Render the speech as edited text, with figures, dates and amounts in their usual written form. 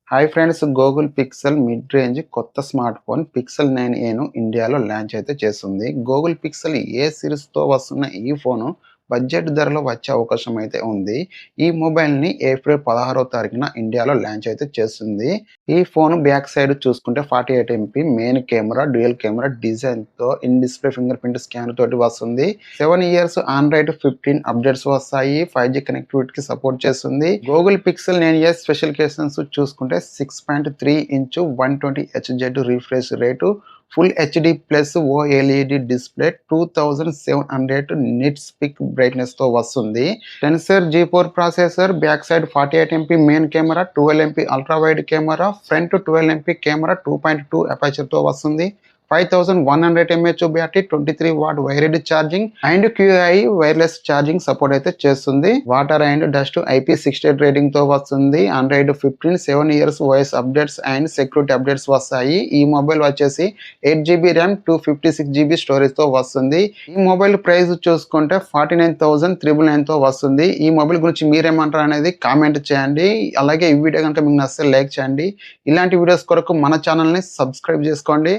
Hi friends, Google pixel mid range కొత్త smart phone pixel 9a ఇండియాలో launch అయితే చేస్తుంది. గూగుల్ పిక్సెల్ ఏ సిరీస్‌తో వస్తున్న ఈ ఫోను బడ్జెట్ ధరలో వచ్చే అవకాశం అయితే ఉంది. ఈ మొబైల్‌ని ఏప్రిల్ 16వ తారీఖున ఇండియాలో లాంచ్ అయితే చేస్తుంది. ఈ ఫోన్ బ్యాక్ సైడ్ చూసుకుంటే 48 MP main camera, dual camera డిజైన్‌తో in display finger print scanner తోటి వస్తుంది. 7 ఇయర్స్ ఆండ్రాయిడ్ 15 అప్డేట్స్ వస్తాయి. 5G కనెక్టివిటీకి సపోర్ట్ చేస్తుంది. గూగుల్ పిక్సెల్ 9a స్పెసిఫికేషన్స్ చూసుకుంటే 6.3 inch 120 HZ refresh rate, full HD plus OLED display, 2700 nits peak బ్రైట్నెస్‌తో వస్తుంది. Tensor G4 processor, back side 48 MP main camera, 12 MP ultra wide camera, front 12 MP camera, 2.2 అపర్చర్‌తో వస్తుంది. 5100 mAh battery, 23 what wired charging and QI wireless charging support అయితే చేస్తుంది. Water and dust IP68 rating తో వస్తుంది. Android 15 7 years OS updates and security updates వస్తాయి. ఈ mobile వచ్చేసి 8GB RAM, 256GB storage తో వస్తుంది. ఈ మొబైల్ ప్రైస్ చూసుకుంటే 49,999 తో వస్తుంది. ఈ మొబైల్ గురించి మీరేమంటారు అనేది కామెంట్ చేయండి. అలాగే ఈ వీడియో కనుక మీకు నచ్చితే లైక్ చేయండి. ఇలాంటి వీడియోస్ కొరకు మన ఛానల్ ని సబ్స్క్రైబ్ చేసుకోండి.